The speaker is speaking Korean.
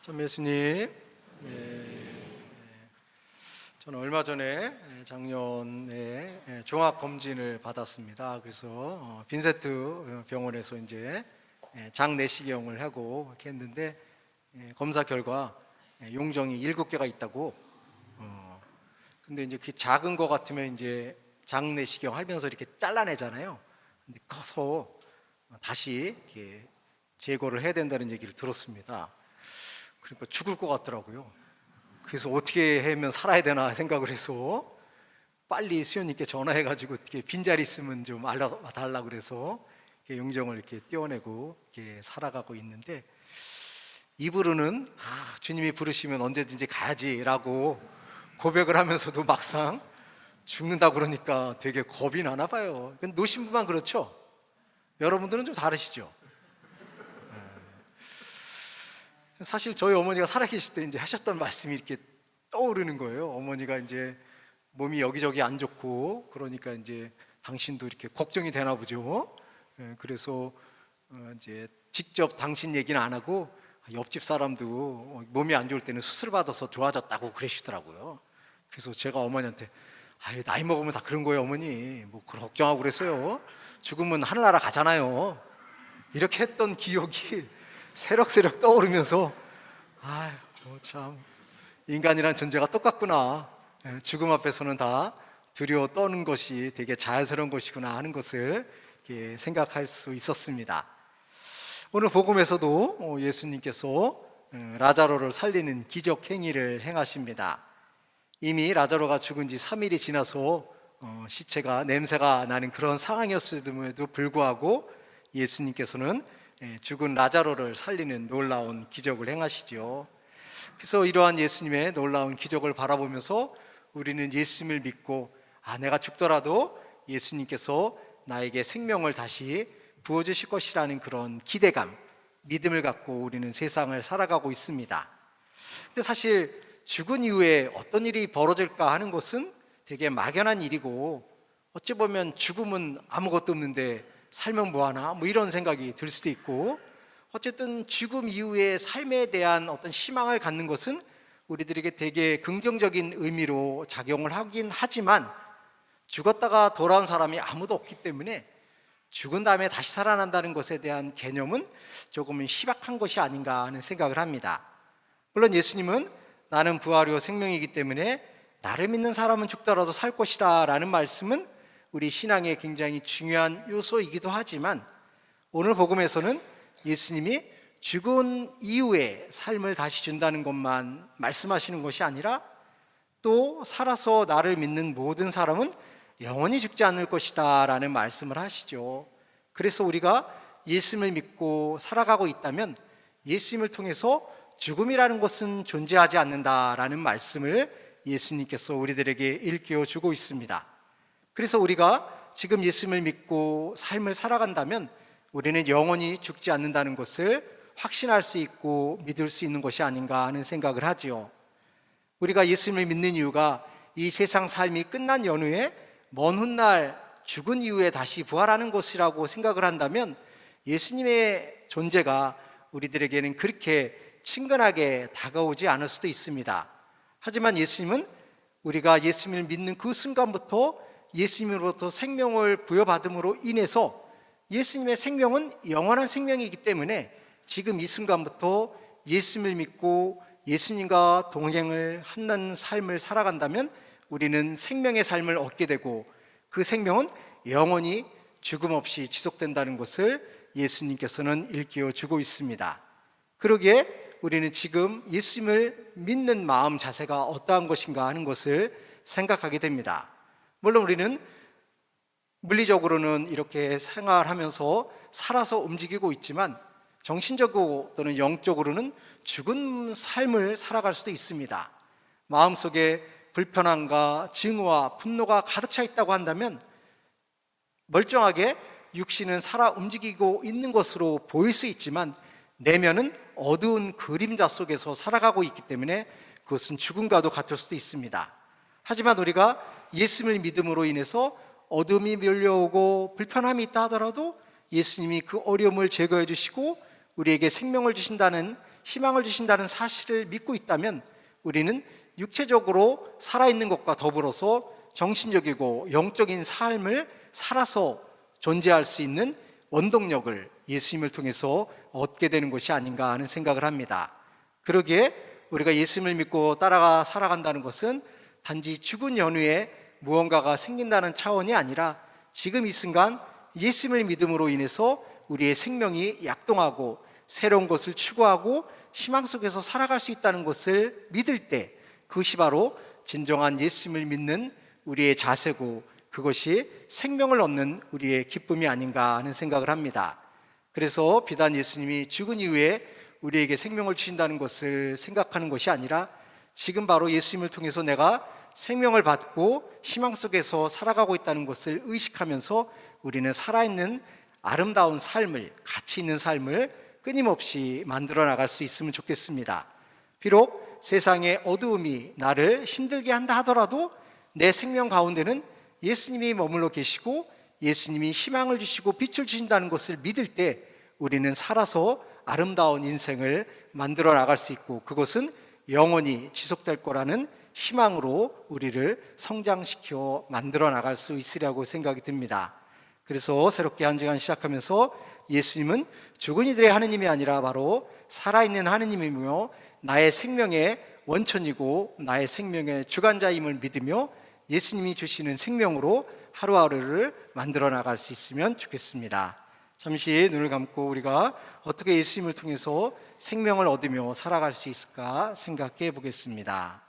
참 예수님, 저는 얼마 전에 작년에 종합 검진을 받았습니다. 그래서 빈세트 병원에서 이제 장 내시경을 하고 이렇게 했는데 검사 결과 용종이 7개가 있다고. 근데 이제 그 작은 거 같으면 이제 장 내시경 하면서 이렇게 잘라내잖아요. 근데 커서 다시 이렇게 제거를 해야 된다는 얘기를 들었습니다. 그러니까 죽을 것 같더라고요. 그래서 어떻게 하면 살아야 되나 생각을 해서 빨리 수연님께 전화해가지고 어떻게 빈자리 있으면 좀 알려달라 그래서 용종을 이렇게 떼어내고 이렇게 살아가고 있는데, 입으로는 주님이 부르시면 언제든지 가야지라고 고백을 하면서도 막상 죽는다 그러니까 되게 겁이 나나 봐요. 노신부만 그렇죠? 여러분들은 좀 다르시죠? 사실 저희 어머니가 살아계실 때 이제 하셨던 말씀이 이렇게 떠오르는 거예요. 어머니가 이제 몸이 여기저기 안 좋고 그러니까 이제 당신도 이렇게 걱정이 되나 보죠. 그래서 이제 직접 당신 얘기는 안 하고 옆집 사람도 몸이 안 좋을 때는 수술 받아서 좋아졌다고 그러시더라고요. 그래서 제가 어머니한테 나이 먹으면 다 그런 거예요, 어머니. 뭐 걱정하고 그랬어요. 죽으면 하늘나라 가잖아요. 이렇게 했던 기억이 새록새록 떠오르면서 참 인간이란 존재가 똑같구나. 죽음 앞에서는 다 두려워 떠는 것이 되게 자연스러운 것이구나 하는 것을 생각할 수 있었습니다. 오늘 복음에서도 예수님께서 라자로를 살리는 기적 행위를 행하십니다. 이미 라자로가 죽은 지 3일이 지나서 시체가 냄새가 나는 그런 상황이었음에도 불구하고 예수님께서는 죽은 라자로를 살리는 놀라운 기적을 행하시죠. 그래서 이러한 예수님의 놀라운 기적을 바라보면서 우리는 예수님을 믿고 내가 죽더라도 예수님께서 나에게 생명을 다시 부어주실 것이라는 그런 기대감, 믿음을 갖고 우리는 세상을 살아가고 있습니다. 근데 사실 죽은 이후에 어떤 일이 벌어질까 하는 것은 되게 막연한 일이고, 어찌 보면 죽음은 아무것도 없는데 살면 뭐하나 뭐 이런 생각이 들 수도 있고, 어쨌든 죽음 이후의 삶에 대한 어떤 희망을 갖는 것은 우리들에게 되게 긍정적인 의미로 작용을 하긴 하지만, 죽었다가 돌아온 사람이 아무도 없기 때문에 죽은 다음에 다시 살아난다는 것에 대한 개념은 조금은 희박한 것이 아닌가 하는 생각을 합니다. 물론 예수님은 나는 부활이요 생명이기 때문에 나를 믿는 사람은 죽더라도 살 것이다 라는 말씀은 우리 신앙의 굉장히 중요한 요소이기도 하지만, 오늘 복음에서는 예수님이 죽은 이후에 삶을 다시 준다는 것만 말씀하시는 것이 아니라 또 살아서 나를 믿는 모든 사람은 영원히 죽지 않을 것이다 라는 말씀을 하시죠. 그래서 우리가 예수님을 믿고 살아가고 있다면 예수님을 통해서 죽음이라는 것은 존재하지 않는다라는 말씀을 예수님께서 우리들에게 일깨워 주고 있습니다. 그래서 우리가 지금 예수님을 믿고 삶을 살아간다면 우리는 영원히 죽지 않는다는 것을 확신할 수 있고 믿을 수 있는 것이 아닌가 하는 생각을 하지요. 우리가 예수님을 믿는 이유가 이 세상 삶이 끝난 연후에 먼 훗날 죽은 이후에 다시 부활하는 것이라고 생각을 한다면 예수님의 존재가 우리들에게는 그렇게 친근하게 다가오지 않을 수도 있습니다. 하지만 예수님은 우리가 예수님을 믿는 그 순간부터 예수님으로부터 생명을 부여받음으로 인해서 예수님의 생명은 영원한 생명이기 때문에 지금 이 순간부터 예수님을 믿고 예수님과 동행을 하는 삶을 살아간다면 우리는 생명의 삶을 얻게 되고 그 생명은 영원히 죽음 없이 지속된다는 것을 예수님께서는 일깨워 주고 있습니다. 그러기에 우리는 지금 예수님을 믿는 마음 자세가 어떠한 것인가 하는 것을 생각하게 됩니다. 물론 우리는 물리적으로는 이렇게 생활하면서 살아서 움직이고 있지만 정신적으로 또는 영적으로는 죽은 삶을 살아갈 수도 있습니다. 마음속에 불편함과 증오와 분노가 가득 차 있다고 한다면 멀쩡하게 육신은 살아 움직이고 있는 것으로 보일 수 있지만 내면은 어두운 그림자 속에서 살아가고 있기 때문에 그것은 죽음과도 같을 수도 있습니다. 하지만 우리가 예수님을 믿음으로 인해서 어둠이 밀려오고 불편함이 있다 하더라도 예수님이 그 어려움을 제거해 주시고 우리에게 생명을 주신다는 희망을 주신다는 사실을 믿고 있다면 우리는 육체적으로 살아있는 것과 더불어서 정신적이고 영적인 삶을 살아서 존재할 수 있는 원동력을 예수님을 통해서 얻게 되는 것이 아닌가 하는 생각을 합니다. 그러기에 우리가 예수님을 믿고 따라가 살아간다는 것은 단지 죽은 연후에 무언가가 생긴다는 차원이 아니라 지금 이 순간 예수님을 믿음으로 인해서 우리의 생명이 약동하고 새로운 것을 추구하고 희망 속에서 살아갈 수 있다는 것을 믿을 때 그것이 바로 진정한 예수님을 믿는 우리의 자세고 그것이 생명을 얻는 우리의 기쁨이 아닌가 하는 생각을 합니다. 그래서 비단 예수님이 죽은 이후에 우리에게 생명을 주신다는 것을 생각하는 것이 아니라 지금 바로 예수님을 통해서 내가 생명을 받고 희망 속에서 살아가고 있다는 것을 의식하면서 우리는 살아있는 아름다운 삶을, 가치 있는 삶을 끊임없이 만들어 나갈 수 있으면 좋겠습니다. 비록 세상의 어두움이 나를 힘들게 한다 하더라도 내 생명 가운데는 예수님이 머물러 계시고 예수님이 희망을 주시고 빛을 주신다는 것을 믿을 때 우리는 살아서 아름다운 인생을 만들어 나갈 수 있고 그것은 영원히 지속될 거라는 희망으로 우리를 성장시켜 만들어 나갈 수 있으리라고 생각이 듭니다. 그래서 새롭게 한 주간 시작하면서 예수님은 죽은 이들의 하느님이 아니라 바로 살아있는 하느님이며 나의 생명의 원천이고 나의 생명의 주관자임을 믿으며 예수님이 주시는 생명으로 하루하루를 만들어 나갈 수 있으면 좋겠습니다. 잠시 눈을 감고 우리가 어떻게 예수님을 통해서 생명을 얻으며 살아갈 수 있을까 생각해 보겠습니다.